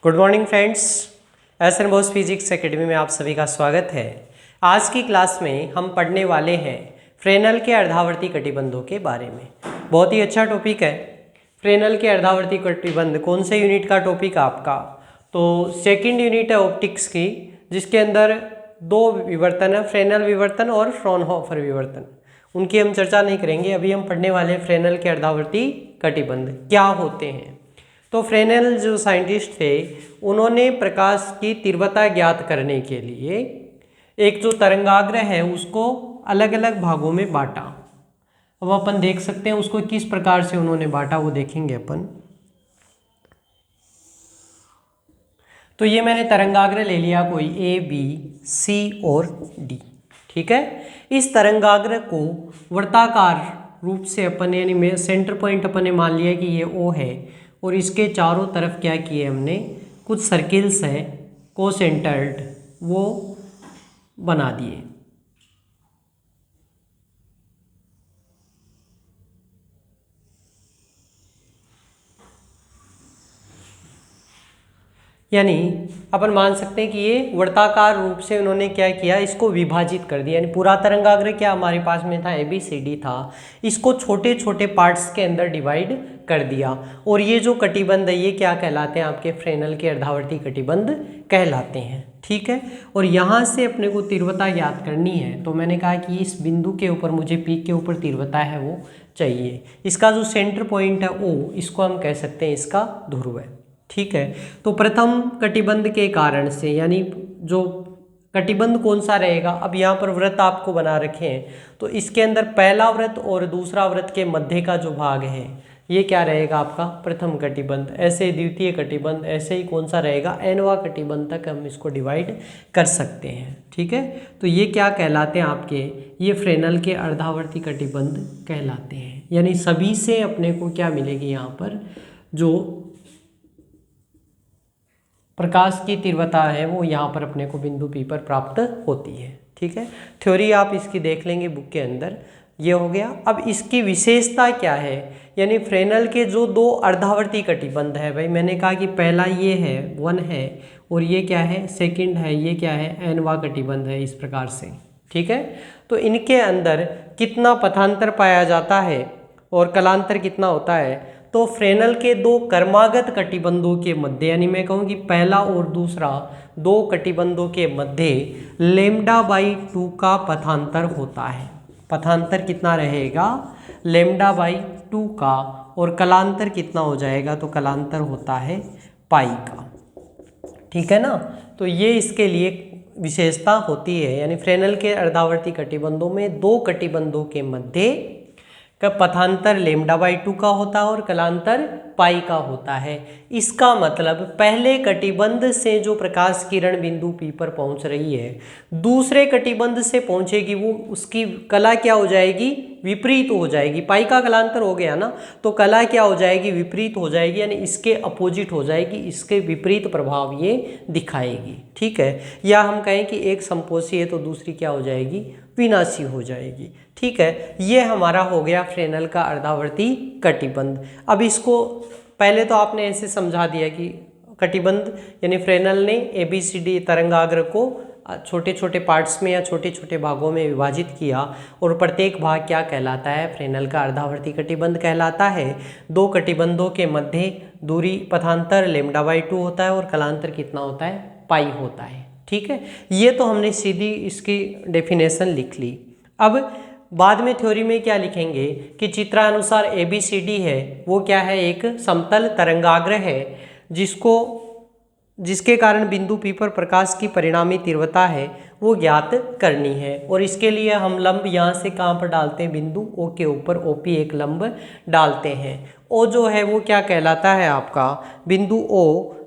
Good morning friends, S N Bose physics academy में आप सभी का स्वागत है। आज की क्लास में हम पढ़ने वाले हैं फ्रेनल के अर्धावर्ती कटिबंधों के बारे में। बहुत ही अच्छा टॉपिक है फ्रेनल के अर्धावर्ती कटिबंध। कौन से यूनिट का टॉपिक आपका? तो सेकंड यूनिट है ऑप्टिक्स की, जिसके अंदर दो विवर्तन है, फ्रेनल विवर्तन और फ्रॉनहोफर विवर्तन। उनकी हम चर्चा नहीं करेंगे। अभी हम पढ़ने वाले हैं फ्रेनल के अर्धावर्ती कटिबंध क्या होते हैं। तो फ्रेनेल जो साइंटिस्ट थे, उन्होंने प्रकाश की तीव्रता ज्ञात करने के लिए एक जो तरंगाग्र है उसको अलग अलग भागों में बांटा। अब अपन देख सकते हैं उसको किस प्रकार से उन्होंने बांटा, वो देखेंगे अपन। तो ये मैंने तरंगाग्र ले लिया कोई ए, बी, सी और डी। ठीक है। इस तरंगाग्र को वृत्ताकार रूप से अपन यानी में सेंटर पॉइंट अपन ने मान लिया कि ये ओ है, और इसके चारों तरफ क्या किए हमने, कुछ सर्किल्स हैं को सेंटर्ड, वो बना दिए। यानी अपन मान सकते हैं कि ये वृत्ताकार रूप से उन्होंने क्या किया, इसको विभाजित कर दिया। यानी पूरा तरंगाग्र क्या हमारे पास में था, ABCD था, इसको छोटे छोटे पार्ट्स के अंदर डिवाइड कर दिया। और ये जो कटिबंध है ये क्या कहलाते हैं, आपके फ्रेनल के अर्धावर्ती कटिबंध कहलाते हैं। ठीक है। और यहाँ से अपने को तीव्रता ज्ञात करनी है, तो मैंने कहा कि इस बिंदु के ऊपर मुझे पीक के ऊपर तीव्रता है वो चाहिए। इसका जो सेंटर पॉइंट है O, इसको हम कह सकते हैं इसका ध्रुव है। ठीक है। तो प्रथम कटिबंध के कारण से, यानी जो कटिबंध कौन सा रहेगा, अब यहाँ पर वृत्त आपको बना रखे हैं, तो इसके अंदर पहला वृत्त और दूसरा वृत्त के मध्य का जो भाग है ये क्या रहेगा आपका प्रथम कटिबंध। ऐसे द्वितीय कटिबंध, ऐसे ही कौन सा रहेगा, nवां कटिबंध तक हम इसको डिवाइड कर सकते हैं। ठीक है। तो ये क्या कहलाते हैं आपके, ये फ्रेनल के अर्धावर्ती कटिबंध कहलाते हैं। यानी सभी से अपने को क्या मिलेगी, यहाँ पर जो प्रकाश की तीव्रता है वो यहाँ पर अपने को बिंदु P पर प्राप्त होती है। ठीक है। थ्योरी आप इसकी देख लेंगे बुक के अंदर। ये हो गया। अब इसकी विशेषता क्या है, यानी फ्रेनल के जो दो अर्धावर्ती कटिबंध है, भाई मैंने कहा कि पहला ये है 1 है, और ये क्या है सेकंड है, ये क्या है nवां कटिबंध है, इस प्रकार से। ठीक है। तो इनके अंदर कितना पथांतर पाया जाता है और कलांतर कितना होता है, तो फ्रेनल के दो कर्मागत कटिबंधों के मध्य, यानी मैं कहूँ कि पहला और दूसरा दो कटिबंधों के मध्य λ/2 का पथांतर होता है। पथांतर कितना रहेगा, λ/2 का, और कलांतर कितना हो जाएगा, तो कलांतर होता है पाई का। ठीक है ना। तो ये इसके लिए विशेषता होती है। यानी फ्रेनल के अर्धावर्ती कटिबंधों में दो कटिबंधों के मध्य का पथांतर λ/2 का होता है और कलांतर पाई का होता है। इसका मतलब पहले कटिबंध से जो प्रकाश किरण बिंदु P पर पहुंच रही है, दूसरे कटिबंध से पहुंचेगी, वो उसकी कला क्या हो जाएगी, विपरीत हो जाएगी। पाई का कलांतर हो गया ना, तो कला क्या हो जाएगी, विपरीत हो जाएगी। यानी इसके अपोजिट हो जाएगी, इसके विपरीत प्रभाव ये दिखाएगी। ठीक है। या हम कहें कि एक समपोषी है तो दूसरी क्या हो जाएगी, विनाशी हो जाएगी। ठीक है। ये हमारा हो गया फ्रेनल का अर्धावर्ती कटिबंध। अब इसको पहले तो आपने ऐसे समझा दिया कि कटिबंध यानी फ्रेनल ने ABCD तरंगाग्र को छोटे छोटे पार्ट्स में या छोटे छोटे भागों में विभाजित किया, और प्रत्येक भाग क्या कहलाता है, फ्रेनल का अर्धावर्ती कटिबंध कहलाता है। दो कटिबंधों के मध्य दूरी पथांतर λ/2 होता है और कलांतर कितना होता है, पाई होता है। ठीक है। ये तो हमने सीधी इसकी डेफिनेशन लिख ली। अब बाद में थ्योरी में क्या लिखेंगे कि चित्रानुसार ABCD है वो क्या है, एक समतल तरंगाग्र है, जिसके कारण बिंदु P पर प्रकाश की परिणामी तीव्रता है वो ज्ञात करनी है। और इसके लिए हम लंब यहाँ से कहाँ पर डालते हैं, बिंदु O के ऊपर OP एक लंब डालते हैं। O जो है वो क्या कहलाता है आपका, बिंदु O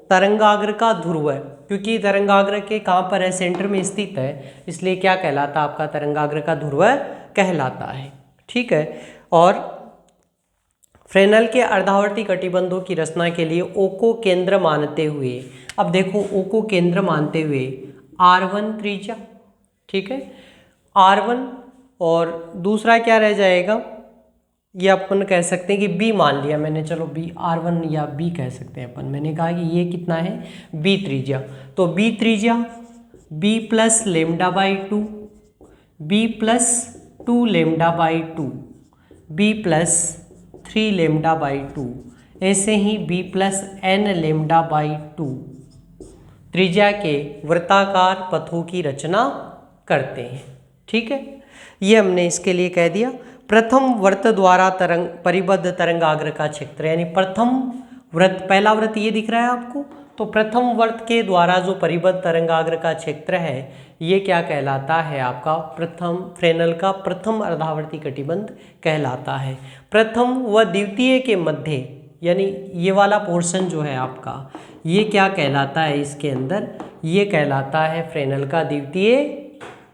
तरंगाग्र का ध्रुव है, क्योंकि तरंगाग्र के कहाँ पर है, सेंटर में स्थित है, इसलिए क्या कहलाता है आपका, तरंगाग्र का ध्रुव कहलाता है। ठीक है। और फ्रेनल के अर्धावर्ती कटिबंधों की रचना के लिए O को केंद्र मानते हुए, अब देखो O को केंद्र मानते हुए R1 त्रिज्या, ठीक है, R1, और दूसरा क्या रह जाएगा, ये अपन कह सकते हैं कि बी मान लिया मैंने, चलो बी R1 या बी कह सकते हैं अपन। मैंने कहा कि ये कितना है, बी त्रिज्या, तो बी त्रिज्या b plus lambda by two, b plus 2 lambda by two, b plus 3 lambda by two, ऐसे ही b plus N lambda by two त्रिज्या के वृत्ताकार पथों की रचना करते हैं। ठीक है, ये हमने इसके लिए कह दिया। प्रथम वृत्त द्वारा तरंग परिबद्ध तरंगाग्र का क्षेत्र, यानी प्रथम वृत्त, पहला वृत्त ये दिख रहा है आपको, तो प्रथम वृत्त के द्वारा जो परिबद्ध तरंगाग्र का क्षेत्र है ये क्या कहलाता है आपका, प्रथम फ्रेनेल का प्रथम अर्धावर्ती कटिबंध कहलाता है। प्रथम व द्वितीय के मध्य, यानी ये वाला पोर्शन जो है आपका, ये क्या कहलाता है इसके अंदर, ये कहलाता है फ्रेनेल का द्वितीय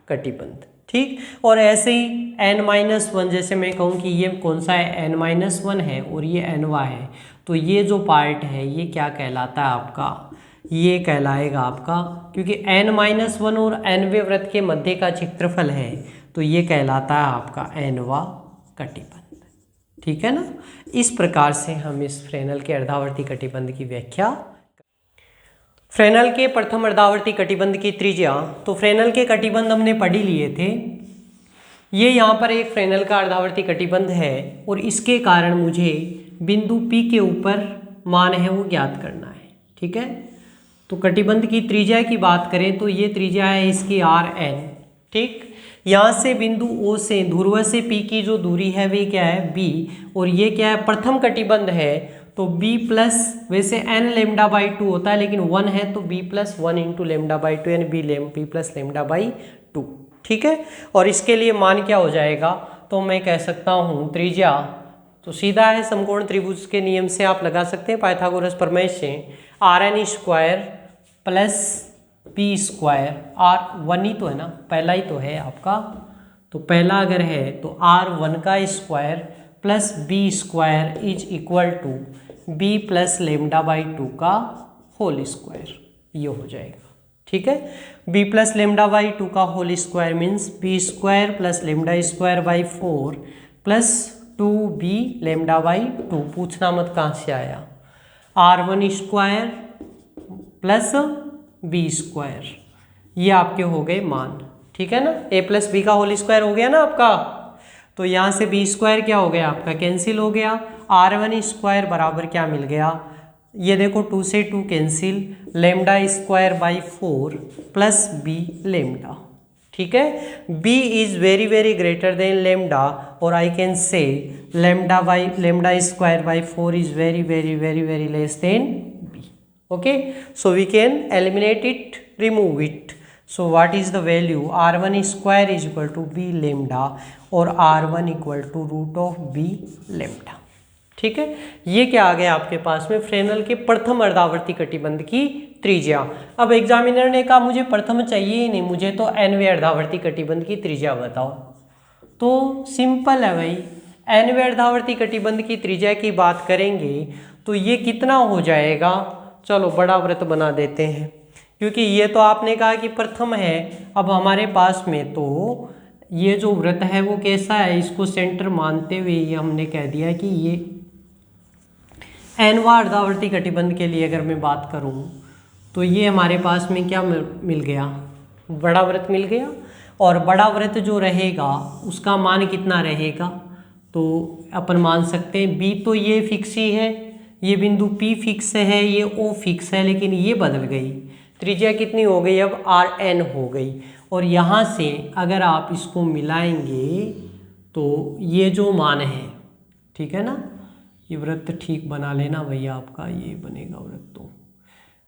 कटिबंध। ठीक, और ऐसे ही n-1, जैसे मैं कहूँ कि ये कौन सा है, n-1 है और ये nवा है, तो ये जो पार्ट है ये क्या कहलाता है आपका, ये कहलाएगा आपका, क्योंकि n-1 और nवें वृत्त के मध्य का क्षेत्रफल है तो ये कहलाता है आपका nवा कटिबंध। ठीक है ना, इस प्रकार से हम इस फ्रेनेल के अर्धावर्ती कटिबंध की व्याख्या। फ्रेनेल के प्रथम अर्धावर्ती कटिबंध की त्रिज्या, तो फ्रेनेल के कटिबंध हमने पढ़ ही लिए थे। ये यहाँ पर एक फ्रेनेल का अर्धावर्ती कटिबंध है और इसके कारण मुझे बिंदु P के ऊपर मान है वो ज्ञात करना है। ठीक है, तो कटिबंध की त्रिज्या की बात करें तो ये त्रिज्या है इसकी Rn। ठीक, यहाँ से बिंदु O से ध्रुव से P की जो दूरी है वे क्या है, B, और ये क्या है, प्रथम कटिबंध है, तो b प्लस, वैसे n लेमडा बाई टू होता है लेकिन 1 है तो b plus 1 into lambda by to, यानी b plus lambda by two. ठीक है, और इसके लिए मान क्या हो जाएगा, तो मैं कह सकता हूँ त्रिज्या, तो सीधा है समकोण त्रिभुज के नियम से आप लगा सकते हैं, पाइथागोरस प्रमेय से, Rn square plus p square, R1 ही तो है ना, पहला ही तो है आपका, तो पहला अगर है तो R1 का square plus B square is equal to b plus lambda by two का होल स्क्वायर, ये हो जाएगा। ठीक है, b plus lambda by two का whole square means b square plus lambda square by 4 plus 2b lambda by 2, पूछना मत कहाँ से आया, R1 square plus B square, ये आपके हो गए मान। ठीक है ना, a प्लस बी का होल स्क्वायर हो गया ना आपका, तो यहाँ से बी स्क्वायर क्या हो गया आपका, कैंसिल हो गया, R1 स्क्वायर बराबर क्या मिल गया, ये देखो 2 से 2 cancel, lambda square by 4 plus b lambda. ठीक है, b is very very greater than lambda, और I can say lambda square by 4 is very very very very less than b। Okay, so we can eliminate it, remove it. So what is the value, R1 square is equal to b lambda और R1 equal to root of b lambda। ठीक है, ये क्या आ गया आपके पास में, Fresnel के प्रथम अर्धावर्ती कटिबंध की त्रिज्या। अब एग्जामिनर ने कहा मुझे प्रथम चाहिए ही नहीं, मुझे तो nवें अर्धावर्ती कटिबंध की त्रिज्या बताओ, तो सिंपल है भाई, nवें अर्धावर्ती कटिबंध की त्रिज्या की बात करेंगे तो ये कितना हो जाएगा, चलो बड़ा वृत्त बना देते हैं, क्योंकि ये तो आपने कहा कि प्रथम है। अब हमारे पास में तो ये जो वृत्त है वो कैसा है, इसको सेंटर मानते हुए ये हमने कह दिया कि ये nवां अर्धावर्ती कटिबंध के लिए अगर मैं बात करूं तो ये हमारे पास में क्या मिल गया, बड़ा वृत्त मिल गया, और बड़ा वृत्त जो रहेगा उसका मान कितना रहेगा, तो अपन मान सकते हैं b तो ये फिक्स ही है, ये बिंदु p फिक्स है, ये o फिक्स है, लेकिन ये बदल गई, त्रिज्या कितनी हो गई अब, Rn हो गई, और यहाँ से अगर आप इसको मिलाएंगे तो ये जो मान है, ठीक है ना, ये वृत्त ठीक बना लेना भैया आपका, ये बनेगा वृत्त, तो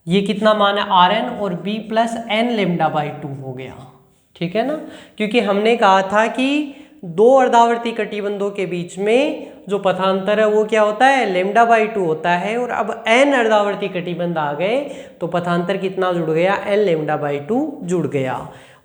ये कितना मान है Rn और b plus n lambda by 2 हो गया। ठीक है ना, क्योंकि हमने कहा था कि दो अर्धावर्ती कटिबंधों के बीच में जो पथांतर है वो क्या होता है, लेमडा बाई 2 होता है, और अब n अर्धावर्ती कटिबंध आ गए तो पथांतर कितना जुड़ गया, n लेमडा बाई 2 जुड़ गया,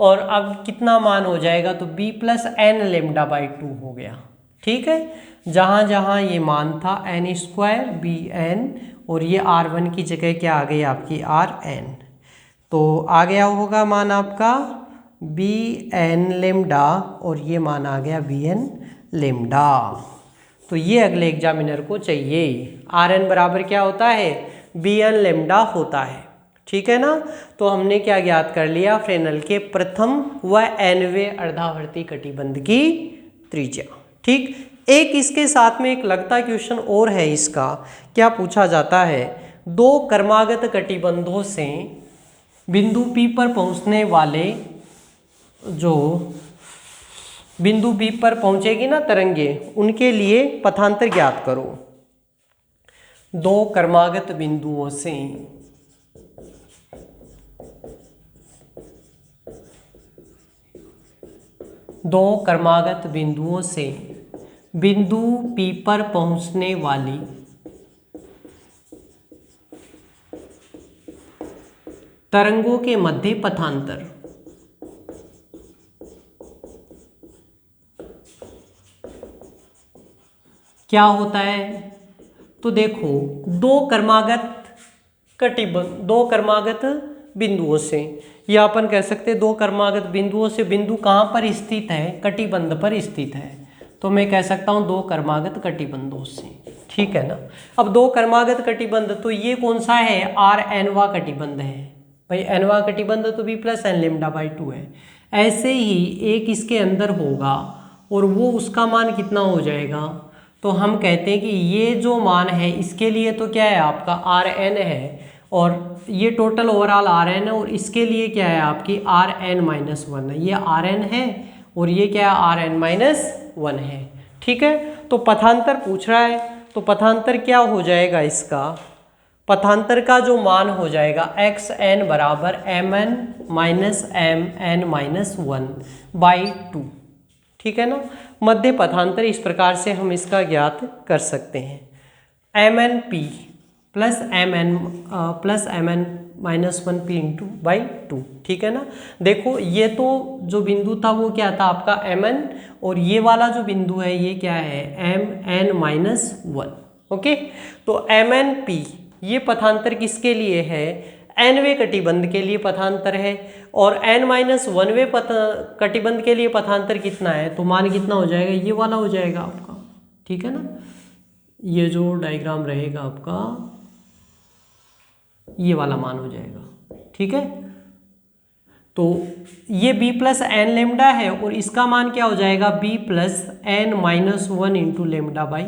और अब कितना मान हो जाएगा, तो b plus n lambda by 2 हो गया। ठीक है, जहाँ जहाँ ये मान था n स्क्वायर बी n, और ये R1 की जगह क्या आ गई आपकी Rn, तो आ गया होगा मान आपका bn लेमडा, और ये मान आ गया bn लेमडा। तो ये अगले एग्जामिनर को चाहिए। आर एन बराबर क्या होता है, बी एन लेमडा होता है, ठीक है ना। तो हमने क्या ज्ञात कर लिया, फ्रेनेल के प्रथम व एनवें अर्धावर्ती कटिबंध की त्रिज्या। ठीक, एक इसके साथ में एक लगता क्वेश्चन और है इसका, क्या पूछा जाता है, दो क्रमागत कटिबंधों से बिंदु P पर पहुंचने वाले, जो बिंदु B पर पहुंचेगी ना तरंगे, उनके लिए पथांतर ज्ञात करो। दो क्रमागत बिंदुओं से बिंदु P पर पहुंचने वाली तरंगों के मध्य पथांतर। क्या होता है, तो देखो दो क्रमागत बिंदुओं से, या अपन कह सकते हैं दो क्रमागत बिंदुओं से, बिंदु कहाँ पर स्थित है, कटिबंध पर स्थित है, तो मैं कह सकता हूं दो क्रमागत कटिबंधों से, ठीक है ना। अब दो क्रमागत कटिबंध, तो ये कौन सा है, आर एनवा कटिबंध है भाई, एनवा कटिबंध तो B plus N lambda by 2 है। ऐसे ही एक इसके अंदर होगा और वो उसका मान कितना हो जाएगा, तो हम कहते हैं कि ये जो मान है इसके लिए तो क्या है आपका आर एन है, और ये टोटल ओवरऑल आर एन है, और इसके लिए क्या है आपकी आर एन माइनस 1 है, ये आर एन है और ये क्या है आर एन माइनस 1 है, ठीक है। तो पथांतर पूछ रहा है, तो पथांतर क्या हो जाएगा इसका, पथांतर का जो मान हो जाएगा एक्स एन बराबर M N minus M N minus 1 by 2, ठीक है ना। मध्य पथांतर इस प्रकार से हम इसका ज्ञात कर सकते हैं, M N P plus M N minus 1 P into by 2, ठीक है ना। देखो ये तो जो बिंदु था वो क्या था आपका एम एन, और ये वाला जो बिंदु है ये क्या है एम एन माइनस 1, ओके। तो एम एन पी ये पथांतर किसके लिए है, एनवें कटिबंध के लिए पथांतर है, और एन माइनस 1वें कटिबंध के लिए पथांतर कितना है, तो मान कितना हो जाएगा, ये वाला हो जाएगा आपका, ठीक है ना। ये जो डायग्राम रहेगा आपका ये वाला मान हो जाएगा, ठीक है। तो ये b प्लस एन लेमडा है और इसका मान क्या हो जाएगा b plus N minus 1 into lambda by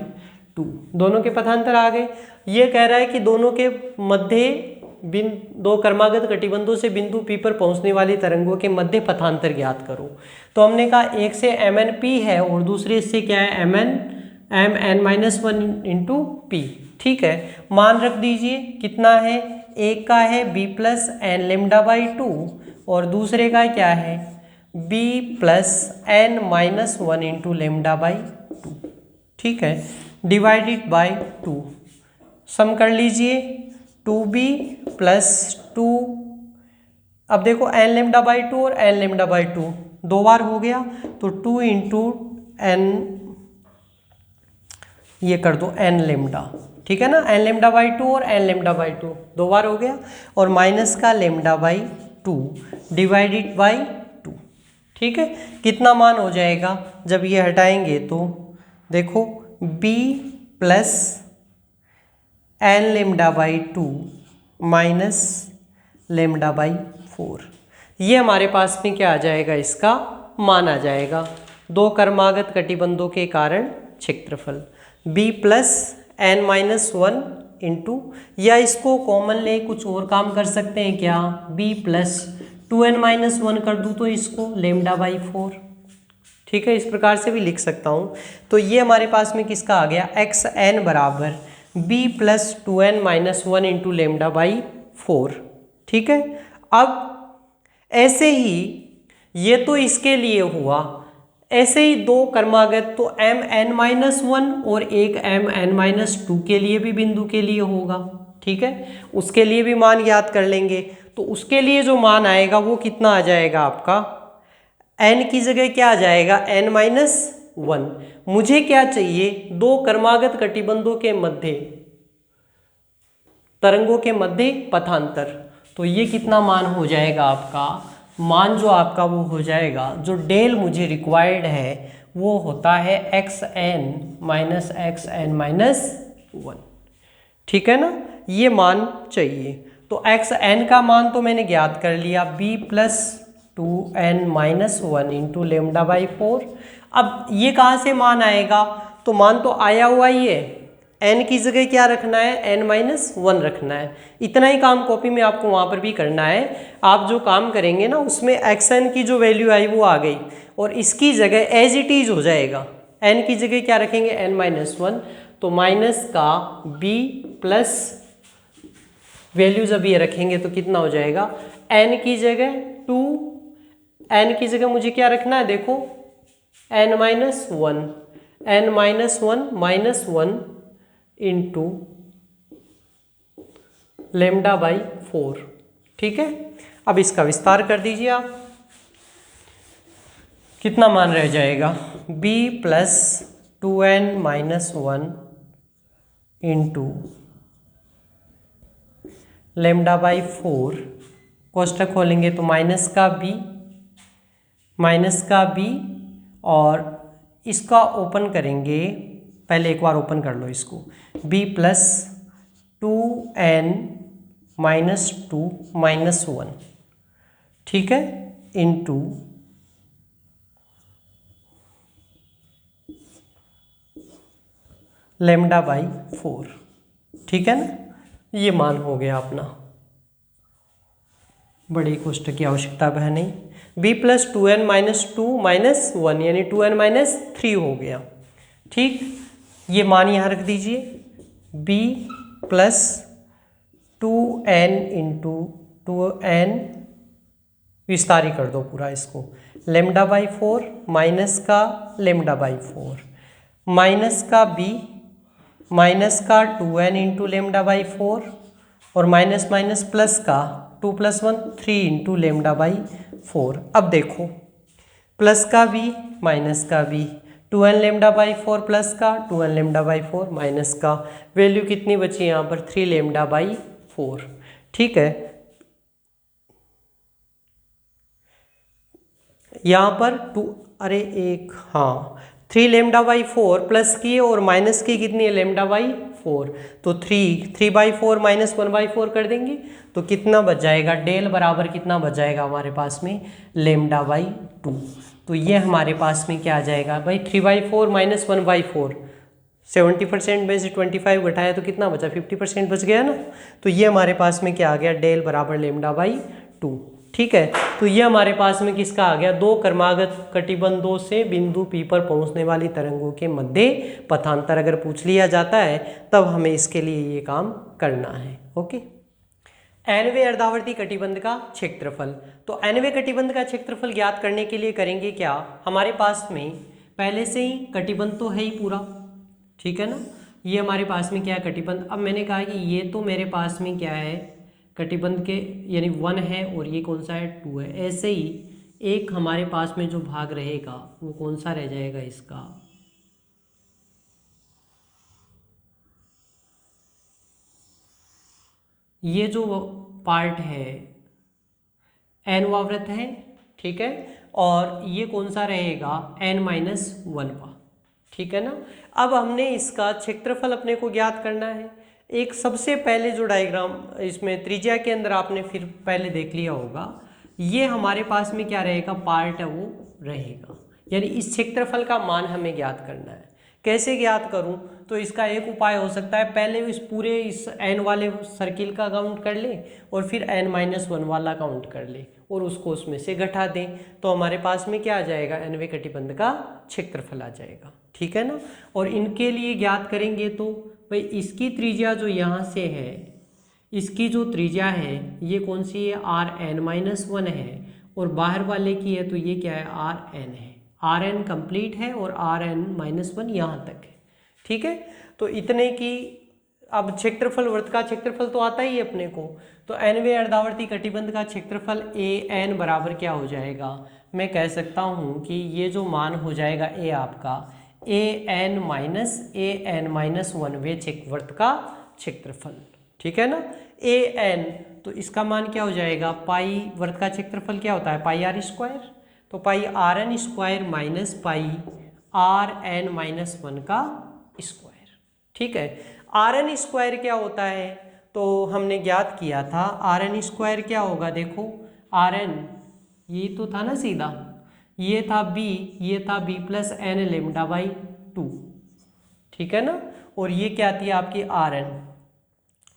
2, दोनों के पथांतर आ गए। ये कह रहा है कि दोनों के मध्य दो क्रमागत कटिबंधों से बिंदु P पर पहुंचने वाली तरंगों के मध्य पथांतर ज्ञात करो। तो हमने कहा एक से एम एन पी है और दूसरे से क्या है M N minus 1 into P, ठीक है। मान रख दीजिए कितना है, एक का है b plus N lambda by 2 और दूसरे का क्या है b plus N minus 1 into lambda by 2, ठीक है, डिवाइडेड बाई 2, सम कर लीजिए 2b प्लस 2, अब देखो एन लेमडा बाई 2 और एन लेमडा बाई 2 दो बार हो गया, तो 2 इंटू एन, ये कर दो एन लेमडा, ठीक है ना, एन लेमडा बाई 2 और एन लेमडा बाई 2 दो बार हो गया, और माइनस का लेमडा बाई 2 डिवाइडेड बाई 2, ठीक है। कितना मान हो जाएगा जब ये हटाएंगे, तो देखो b plus N lambda by 2 minus lambda by 4, ये हमारे पास में क्या आ जाएगा, इसका मान आ जाएगा, दो क्रमागत कटिबंधों के कारण क्षेत्रफल b plus N minus 1 into, या इसको कॉमन ले कुछ और काम कर सकते हैं क्या, b प्लस 2n माइनस 1 कर दूँ तो इसको लेमडा बाई 4, ठीक है, इस प्रकार से भी लिख सकता हूँ। तो ये हमारे पास में किसका आ गया, एक्स एन बराबर b plus 2n minus 1 into lambda by 4, ठीक है। अब ऐसे ही ये तो इसके लिए हुआ, ऐसे ही दो क्रमागत, तो एम एन माइनस 1 और एक एम एन माइनस 2 के लिए भी बिंदु के लिए होगा, ठीक है, उसके लिए भी मान याद कर लेंगे। तो उसके लिए जो मान आएगा वो कितना आ जाएगा आपका, n की जगह क्या आ जाएगा n माइनस 1। मुझे क्या चाहिए, दो क्रमागत कटिबंधों के मध्य तरंगों के मध्य पथांतर, तो ये कितना मान हो जाएगा आपका, मान जो आपका वो हो जाएगा, जो डेल मुझे रिक्वायर्ड है वो होता है xn-1, ठीक है ना, ये मान चाहिए। तो xn का मान तो मैंने ज्ञात कर लिया, b plus 2n-1 into lambda by 4। अब ये कहाँ से मान आएगा, तो मान तो आया हुआ ही है, n की जगह क्या रखना है, n-1 रखना है। इतना ही काम कॉपी में आपको वहाँ पर भी करना है। आप जो काम करेंगे ना उसमें xn की जो वैल्यू आई वो आ गई, और इसकी जगह एज इट इज हो जाएगा, n की जगह क्या रखेंगे, n-1, तो माइनस का b प्लस वैल्यू जब ये रखेंगे तो कितना हो जाएगा, n की जगह 2, n की जगह मुझे क्या रखना है, देखो n-1 -1 इंटू लेमडा बाई 4, ठीक है। अब इसका विस्तार कर दीजिए आप, कितना मान रह जाएगा, b plus 2n-1 into lambda by 4, कोष्टक खोलेंगे तो माइनस का b, और इसका ओपन करेंगे, पहले एक बार ओपन कर लो इसको, b प्लस 2n-2 -1, ठीक है, इंटू लेमडा बाई 4, ठीक है ना, ये मान हो गया अपना, बड़ी कोष्टक की आवश्यकता है नहीं। b प्लस 2n-2 -1 यानी 2n-3 हो गया, ठीक। ये मान यहाँ रख दीजिए, b plus 2n into 2n, विस्तारी कर दो पूरा इसको, लेमडा बाई 4 माइनस का लेमडा बाई 4, माइनस का b, माइनस का 2n इंटू लेमडा बाई 4, और माइनस माइनस प्लस का 2 + 1 3 इंटू लेमडा बाई 4। अब देखो, प्लस का b माइनस का b, 2n lambda by 4 plus का 2n लेमडा बाई 4 माइनस का, वैल्यू कितनी बची यहाँ पर, 3 लेमडा बाई 4, ठीक है। यहाँ पर 3 लेमडा बाई 4 प्लस की और माइनस की कितनी है, लेमडा बाई 4, तो 3/4 माइनस 1/4 कर देंगे तो कितना बच जाएगा, डेल बराबर कितना बच जाएगा हमारे पास में, लेमडा बाई 2। तो ये हमारे पास में क्या आ जाएगा भाई, 3/4 माइनस 1/4, 70% में से 25 घटाया तो कितना बचा, 50% बच गया ना। तो ये हमारे पास में क्या आ गया, डेल बराबर लेमडा बाई 2, ठीक है। तो ये हमारे पास में किसका आ गया, दो क्रमागत कटिबंधों से बिंदु P पर पहुंचने वाली तरंगों के मध्य पथांतर अगर पूछ लिया जाता है तब हमें इसके लिए ये काम करना है। ओके, nवें अर्धावर्ती कटिबंध का क्षेत्रफल। तो nवें कटिबंध का क्षेत्रफल ज्ञात करने के लिए करेंगे क्या, हमारे पास में पहले से ही कटिबंध तो है ही पूरा, ठीक है ना। ये हमारे पास में क्या है, कटिबंध। अब मैंने कहा कि ये तो मेरे पास में क्या है, कटिबंध के यानी 1 है, और ये कौन सा है, 2 है। ऐसे ही एक हमारे पास में जो भाग रहेगा वो कौन सा रह जाएगा, इसका ये जो पार्ट है n वां वृत्त है, ठीक है, और ये कौन सा रहेगा, n-1 का, ठीक है ना। अब हमने इसका क्षेत्रफल अपने को ज्ञात करना है। एक सबसे पहले जो डायग्राम इसमें त्रिज्या के अंदर आपने फिर पहले देख लिया होगा, ये हमारे पास में क्या रहेगा, पार्ट है वो रहेगा, यानी इस क्षेत्रफल का मान हमें ज्ञात करना है। कैसे ज्ञात करूं, तो इसका एक उपाय हो सकता है, पहले इस पूरे इस n वाले सर्किल का काउंट कर ले और फिर n-1 वाला काउंट कर ले और उसको उसमें से घटा दें, तो हमारे पास में क्या आ जाएगा, nवें कटिबंध का क्षेत्रफल आ जाएगा, ठीक है ना। और इनके लिए ज्ञात करेंगे तो भाई इसकी त्रिज्या जो यहाँ से है, इसकी जो त्रिज्या है ये कौन सी है, Rn-1 है, और बाहर वाले की है तो ये क्या है, Rn है। Rn कंप्लीट है और Rn-1 यहाँ तक है, ठीक है। तो इतने की अब क्षेत्रफल, वृत्त का क्षेत्रफल तो आता ही है अपने को, तो nवें अर्धावर्ती कटिबंध का क्षेत्रफल an बराबर क्या हो जाएगा, मैं कह सकता हूँ कि ये जो मान हो जाएगा a आपका an-1वें वृत्त का क्षेत्रफल, ठीक है ना। an तो इसका मान क्या हो जाएगा, पाई, वृत्त का क्षेत्रफल क्या होता है, पाई r स्क्वायर, तो pi Rn square minus pi R N minus one का स्क्वायर। ठीक है, आर एन स्क्वायर क्या होता है, तो हमने ज्ञात किया था आर एन स्क्वायर क्या होगा, देखो आर एन ये तो था ना सीधा, ये था बी, ये था B plus N lambda by two, ठीक है ना, और ये क्या थी आपकी आर एन।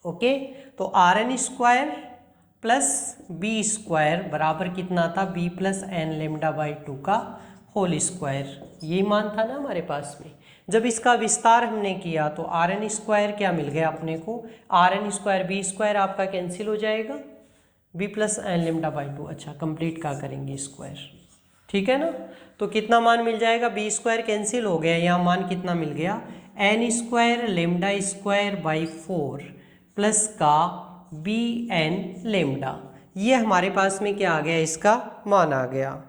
ओके, तो R N square plus B square बराबर कितना था, B plus N lambda by two का होल स्क्वायर, यही मान था ना हमारे पास में। जब इसका विस्तार हमने किया तो आर एन स्क्वायर क्या मिल गया अपने को, R N square B square आपका कैंसिल हो जाएगा, B plus N lambda by two. अच्छा, कंप्लीट का करेंगे स्क्वायर, ठीक है ना, तो कितना मान मिल जाएगा, बी स्क्वायर कैंसिल हो गया, यहाँ मान कितना मिल गया, N square lambda square by four plus का बी एन लेमडा, ये हमारे पास में क्या आ गया, इसका मान आ गया,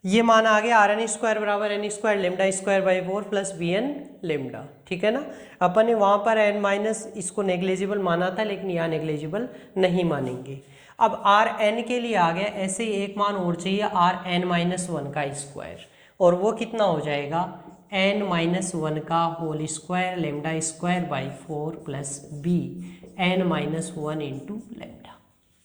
ये मान आ गया आर एन स्क्वायर बराबर N square lambda square by four plus B N lambda. ठीक है ना, अपन ने वहाँ पर एन माइनस इसको नेग्लेजिबल माना था, लेकिन यहाँ नेग्लेजिबल नहीं मानेंगे। अब आर एन के लिए आ गया, ऐसे ही एक मान और चाहिए आर एन माइनस वन का स्क्वायर, और वो कितना हो जाएगा, एन माइनस वन का whole square lambda square by four plus B N minus one into lambda.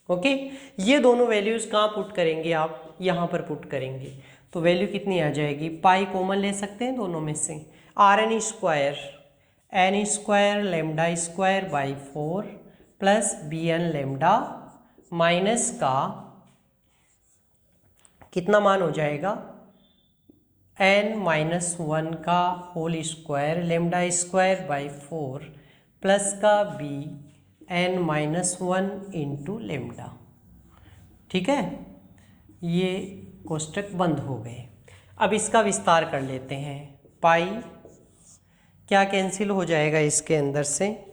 Okay, ये दोनों वैल्यूज कहाँ पुट करेंगे आप, यहाँ पर पुट करेंगे, तो वैल्यू कितनी आ जाएगी, पाई कॉमन ले सकते हैं दोनों में से, R N square lambda square by four plus B N lambda minus का कितना मान हो जाएगा, एन माइनस वन का whole square lambda square by four plus का B N minus one into lambda. ठीक है, ये कोष्टक बंद हो गए। अब इसका विस्तार कर लेते हैं, पाई क्या कैंसिल हो जाएगा इसके अंदर से,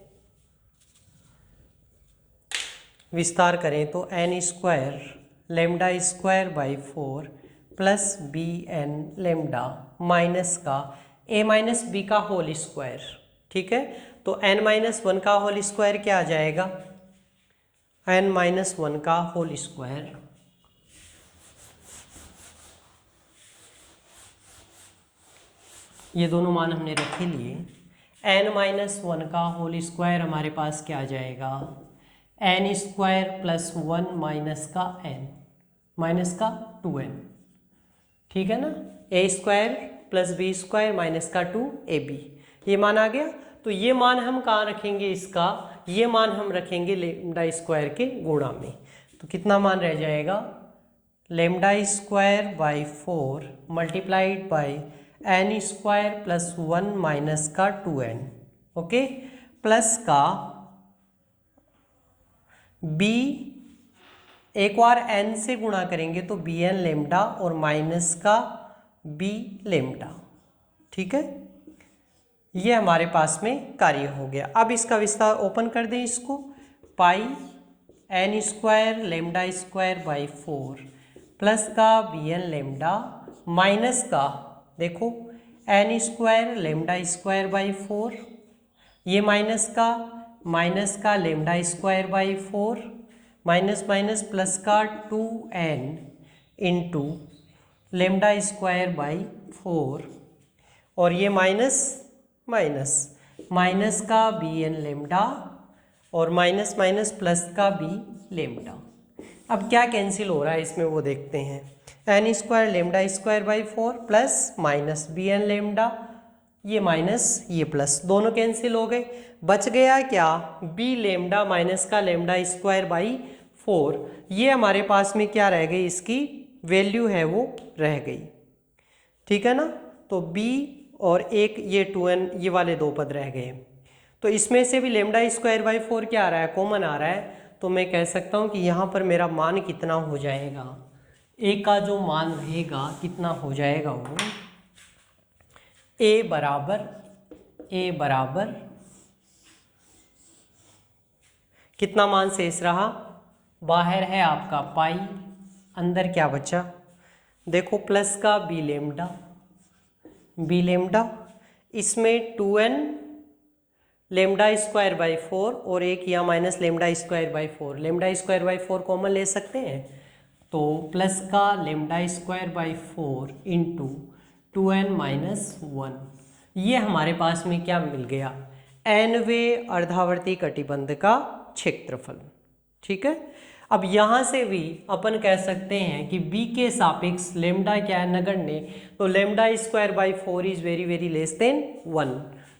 विस्तार करें तो N square lambda square by four plus B N lambda minus का ए माइनस बी का होल स्क्वायर। ठीक है, तो एन माइनस वन का होल स्क्वायर क्या आ जाएगा, एन माइनस वन का होल स्क्वायर ये दोनों मान हमने रखे लिए, एन माइनस वन का होल स्क्वायर हमारे पास क्या आ जाएगा, N square plus one minus का एन माइनस का टू एन। ठीक है ना, a square plus B square minus का टू ए बी, ये मान आ गया। तो ये मान हम कहाँ रखेंगे इसका, ये मान हम रखेंगे लेमडा स्क्वायर के गुणा में, तो कितना मान रह जाएगा, lambda square by four multiplied by N square plus one minus का टू एन, ओके, प्लस का बी, एक बार एन से गुणा करेंगे तो बी एन लेमडा और माइनस का बी लेमडा। ठीक है, ये हमारे पास में कार्य हो गया। अब इसका विस्तार ओपन कर दें इसको, pi n square lambda square by four plus का बी एन लेमडा माइनस का, देखो n square lambda square by four, ये माइनस का lambda square by four minus minus plus का two n into lambda square by four, और ये minus minus का B N lambda और माइनस माइनस प्लस का बी लेमडा। अब क्या कैंसिल हो रहा है इसमें वो देखते हैं, N square lambda square by four plus minus B N lambda, ये माइनस ये प्लस दोनों कैंसिल हो गए, बच गया क्या, बी लेमडा माइनस का लेमडा स्क्वायर बाई फोर, ये हमारे पास में क्या रह गई, इसकी वैल्यू है वो रह गई। ठीक है ना, तो बी और एक ये टू एन, ये वाले दो पद रह गए, तो इसमें से भी लेमडा स्क्वायर बाई फोर क्या आ रहा है, कॉमन आ रहा है, तो मैं कह सकता हूँ कि यहाँ पर मेरा मान कितना हो जाएगा, ए का जो मान रहेगा कितना हो जाएगा, वो ए बराबर कितना मान शेष रहा, बाहर है आपका पाई, अंदर क्या बचा, देखो प्लस का बी लेमडा, इसमें two N lambda square by four और एक यहाँ minus lambda square by four, lambda square by four common ले सकते हैं, तो प्लस का lambda square by 4 into 2n-1, ये हमारे पास में क्या मिल गया, nवें अर्धावर्ती कटिबंध का क्षेत्रफल। ठीक है, अब यहाँ से भी अपन कह सकते हैं कि b के सापेक्ष लेमडा क्या है, नगण्य, तो lambda square by 4 is very very less then 1,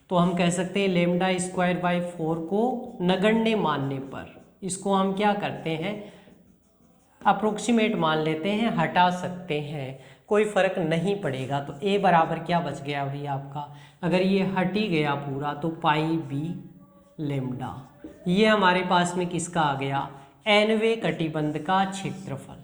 तो हम कह सकते हैं लेमडा स्क्वायर बाई 4 को नगण्य मानने पर इसको हम क्या करते हैं, अप्रोक्सीमेट मान लेते हैं, हटा सकते हैं, कोई फर्क नहीं पड़ेगा। तो a बराबर क्या बच गया भाई आपका, अगर ये हट ही गया पूरा तो पाई b लेमडा, ये हमारे पास में किसका आ गया, nवें कटिबंध का क्षेत्रफल।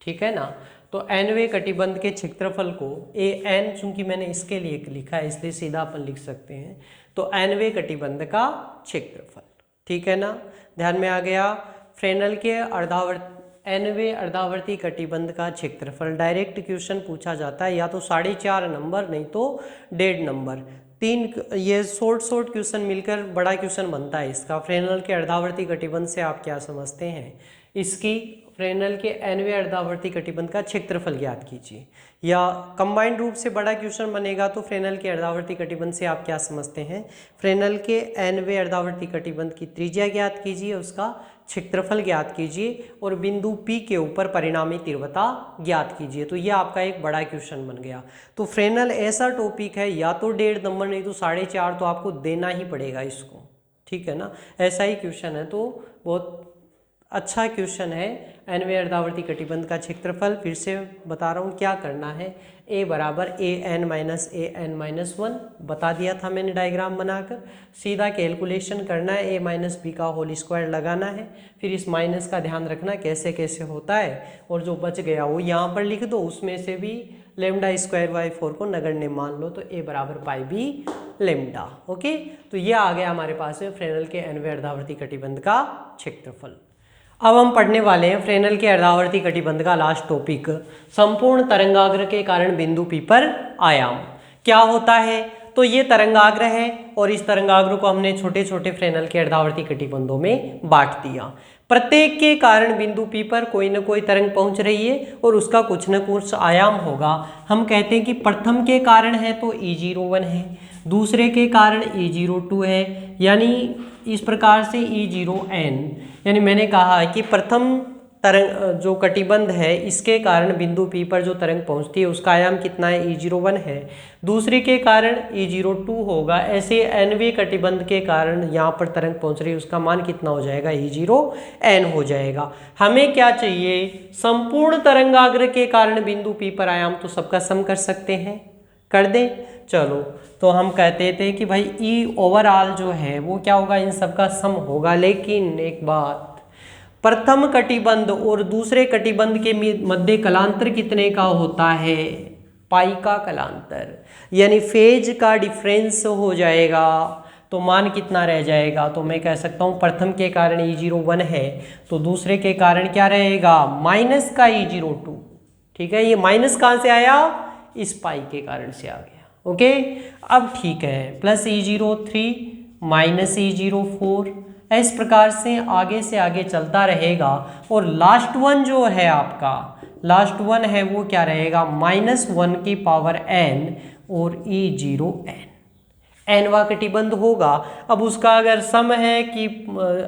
ठीक है ना, तो nवें कटिबंध के क्षेत्रफल को an, चूंकि मैंने इसके लिए लिखा है इसलिए सीधा अपन लिख सकते हैं, तो nवें कटिबंध का क्षेत्रफल। ठीक है ना, ध्यान में आ गया। फ्रेनेल के nवें अर्धावर्ती कटिबंध का क्षेत्रफल डायरेक्ट क्वेश्चन पूछा जाता है, या तो 4.5 नंबर, नहीं तो 1.5 नंबर, 3 ये शॉर्ट क्वेश्चन मिलकर बड़ा क्वेश्चन बनता है इसका। फ्रेनेल के अर्धावर्ती कटिबंध से आप क्या समझते हैं, इसकी फ्रेनेल के nवें अर्धावर्ती कटिबंध का क्षेत्रफल ज्ञात कीजिए, या कंबाइंड रूप से बड़ा क्वेश्चन बनेगा तो फ्रेनेल के अर्धावर्ती कटिबंध से आप क्या समझते हैं, फ्रेनेल के nवें अर्धावर्ती कटिबंध की त्रिज्या ज्ञात कीजिए, उसका क्षेत्रफल ज्ञात कीजिए और बिंदु P के ऊपर परिणामी तीव्रता ज्ञात कीजिए। तो ये आपका एक बड़ा क्वेश्चन बन गया। तो फ्रेनेल ऐसा टॉपिक है, या तो 1.5 नंबर नहीं तो 4.5 तो आपको देना ही पड़ेगा इसको। ठीक है ना, ऐसा ही क्वेश्चन है, तो बहुत अच्छा क्वेश्चन है। nवें अर्धावर्ती कटिबंध का क्षेत्रफल फिर से बता रहा हूँ क्या करना है, a बराबर an-1 बता दिया था मैंने डायग्राम बनाकर, सीधा कैलकुलेशन करना है, a-b का होल स्क्वायर लगाना है, फिर इस माइनस का ध्यान रखना कैसे कैसे होता है, और जो बच गया वो यहाँ पर लिख दो, उसमें से भी लेमडा स्क्वायर बाई 4 को नगण्य मान लो, तो a बराबर पाई b लेमडा। ओके, तो ये आ गया हमारे पास में फ्रेनेल के nवें अर्धावर्ती कटिबंध का क्षेत्रफल। अब हम पढ़ने वाले हैं फ्रेनेल के अर्धावर्ती कटिबंध का लास्ट टॉपिक, संपूर्ण तरंगाग्र के कारण बिंदु P पर आयाम क्या होता है। तो ये तरंगाग्र है और इस तरंगाग्र को हमने छोटे छोटे फ्रेनेल के अर्धावर्ती कटिबंधों में बांट दिया। प्रत्येक के कारण बिंदु P पर कोई न कोई तरंग पहुंच रही है और उसका कुछ न कुछ आयाम होगा। हम कहते हैं कि प्रथम के कारण है तो E01 है, दूसरे के कारण E02 है, यानी इस प्रकार से E0n, यानी मैंने कहा कि प्रथम तरंग जो कटिबंध है इसके कारण बिंदु P पर जो तरंग पहुंचती है उसका आयाम कितना है, E01 है, दूसरे के कारण E02 होगा। ऐसे nवें कटिबंध के कारण यहाँ पर तरंग पहुंच रही है उसका मान कितना हो जाएगा, E0n हो जाएगा। हमें क्या चाहिए, संपूर्ण तरंगाग्र के कारण बिंदु P पर आयाम, तो सबका सम कर सकते हैं, कर दें। चलो, तो हम कहते थे कि भाई E ओवरऑल जो है वो क्या होगा, इन सबका सम होगा। लेकिन एक बात, प्रथम कटिबंध और दूसरे कटिबंध के मध्य कलांतर कितने का होता है, पाई का कलांतर, यानी फेज का डिफरेंस हो जाएगा। तो मान कितना रह जाएगा, तो मैं कह सकता हूँ प्रथम के कारण E01 है तो दूसरे के कारण क्या रहेगा, माइनस का E02। ठीक है, ये माइनस कहाँ से आया, इस पाई के कारण से आ गया। ओके, अब ठीक है, प्लस E03 माइनस E04, इस प्रकार से आगे चलता रहेगा। और लास्ट वन जो है आपका, लास्ट वन है वो क्या रहेगा, -1 की पावर n और E0n, nवा कटिबंध होगा। अब उसका अगर सम है कि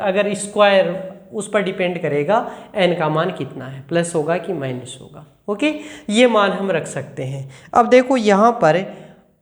अगर स्क्वायर, उस पर डिपेंड करेगा n का मान कितना है, प्लस होगा कि माइनस होगा। ओके, ये मान हम रख सकते हैं। अब देखो यहाँ पर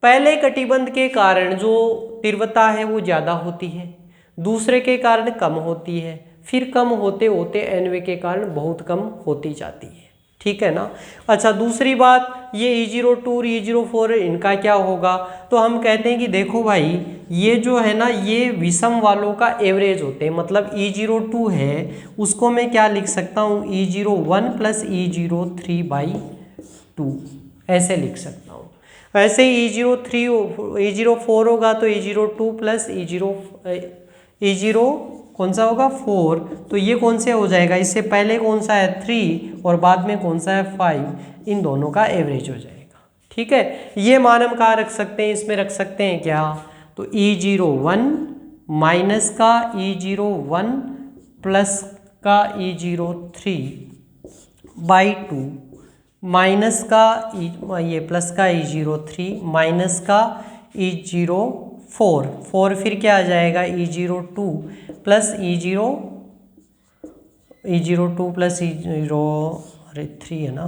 पहले कटिबंध के कारण जो तीव्रता है वो ज़्यादा होती है, दूसरे के कारण कम होती है, फिर कम होते होते nवें के कारण बहुत कम होती जाती है। ठीक है ना। अच्छा, दूसरी बात, ये E02 और E04 इनका क्या होगा, तो हम कहते हैं कि देखो भाई ये जो है ना ये विषम वालों का एवरेज होते हैं। मतलब E02 है उसको मैं क्या लिख सकता हूँ, E01 प्लस E03/2 ऐसे लिख सकता हूँ। ऐसे E04 होगा तो E02 प्लस E0 कौन सा होगा, 4, तो ये कौन से हो जाएगा, इससे पहले कौन सा है 3 और बाद में कौन सा है 5, इन दोनों का एवरेज हो जाएगा। ठीक है, ये मान हम कहाँ रख सकते हैं, इसमें रख सकते हैं क्या, तो E01 माइनस का E01 प्लस का E03 बाई 2 माइनस का ये प्लस का E03 माइनस का E04 4 फिर क्या आ जाएगा E02 plus E02 plus E03 है ना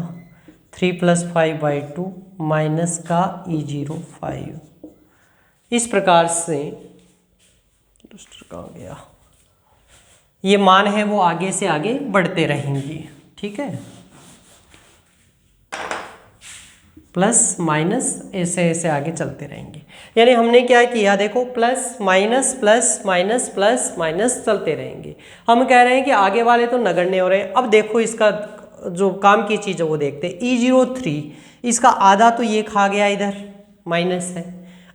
3 प्लस 5/2 माइनस का E05। इस प्रकार से कहाँ गया, ये मान है वो आगे से आगे बढ़ते रहेंगे। ठीक है, प्लस माइनस ऐसे ऐसे आगे चलते रहेंगे। यानी हमने क्या किया, देखो plus minus plus minus plus minus चलते रहेंगे। हम कह रहे हैं कि आगे वाले तो नगण्य हो रहे हैं। अब देखो इसका जो काम की चीज़ है वो देखते हैं। E03 इसका आधा तो ये खा गया, इधर माइनस है,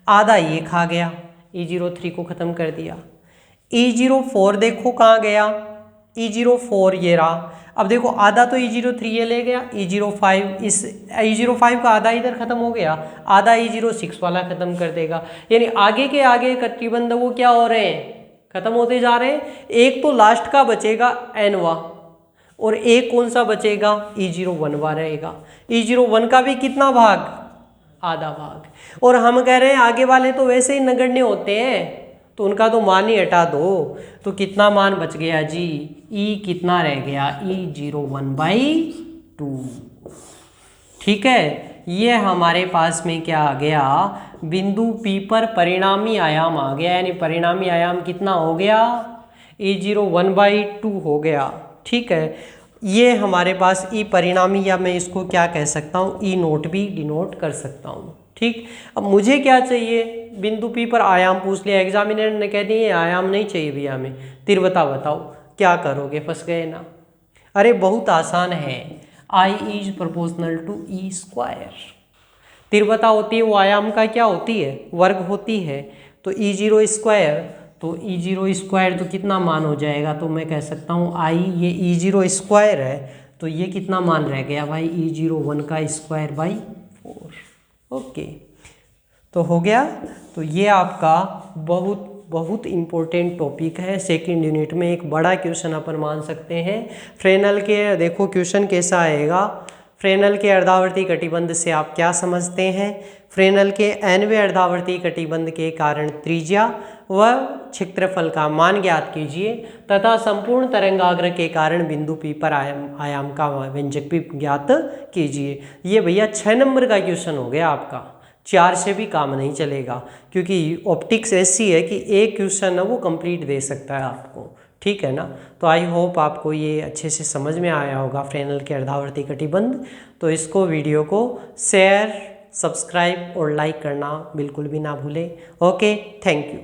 आधा ये खा गया, E03 को ख़त्म कर दिया। E04 देखो कहाँ गया, E04 ये रहा। अब देखो आधा तो E03 ये ले गया, E05 इस E05 का आधा इधर खत्म हो गया, आधा E06 वाला खत्म कर देगा। यानी आगे के आगे कटिबंध वो क्या हो रहे हैं, खत्म होते जा रहे हैं। एक तो लास्ट का बचेगा Nवा और एक कौन सा बचेगा, E01 रहेगा। E01 का भी कितना भाग, आधा भाग। और हम कह रहे हैं आगे वाले तो वैसे ही नगण्य होते हैं तो उनका तो मान ही हटा दो, तो कितना मान बच गया जी, E कितना रह गया, E01/2। ठीक है, ये हमारे पास में क्या आ गया, बिंदु P पर परिणामी आयाम आ गया। यानी परिणामी आयाम कितना हो गया, E01/2 हो गया। ठीक है, ये हमारे पास E परिणामी, या मैं इसको क्या कह सकता हूँ, E0 भी डिनोट कर सकता हूँ। ठीक, अब मुझे क्या चाहिए, बिंदु P पर आयाम पूछ लिया, एग्जामिनर ने कह दिया आयाम नहीं चाहिए भैया हमें, तीव्रता बताओ, क्या करोगे, फंस गए ना। अरे बहुत आसान है, I is proportional to E²। तीव्रता होती है वो आयाम का क्या होती है, वर्ग होती है। तो E02 तो E02 तो कितना मान हो जाएगा, तो मैं कह सकता हूँ I ये E02 है तो ये कितना मान रह गया भाई, E01 का स्क्वायर/4। ओके, तो हो गया। तो ये आपका बहुत बहुत इम्पोर्टेंट टॉपिक है। सेकंड यूनिट में एक बड़ा क्वेश्चन अपन मान सकते हैं। फ्रेनल के, देखो क्वेश्चन कैसा आएगा, फ्रेनल के अर्धावर्ती कटिबंध से आप क्या समझते हैं, फ्रेनल के nवें अर्धावर्ती कटिबंध के कारण त्रिज्या व क्षेत्रफल का मान ज्ञात कीजिए तथा संपूर्ण तरंगाग्र के कारण बिंदु P पर आयाम का व्यंजक भी ज्ञात कीजिए। ये भैया 6 नंबर का क्वेश्चन हो गया आपका, 4 से भी काम नहीं चलेगा, क्योंकि ऑप्टिक्स ऐसी है कि एक क्वेश्चन है वो कंप्लीट दे सकता है आपको। ठीक है ना, तो आई होप आपको ये अच्छे से समझ में आया होगा फ्रेनल के अर्धावर्ती कटिबंध। तो इसको वीडियो को शेयर, सब्सक्राइब और लाइक करना बिल्कुल भी ना भूलें। Okay, thank you.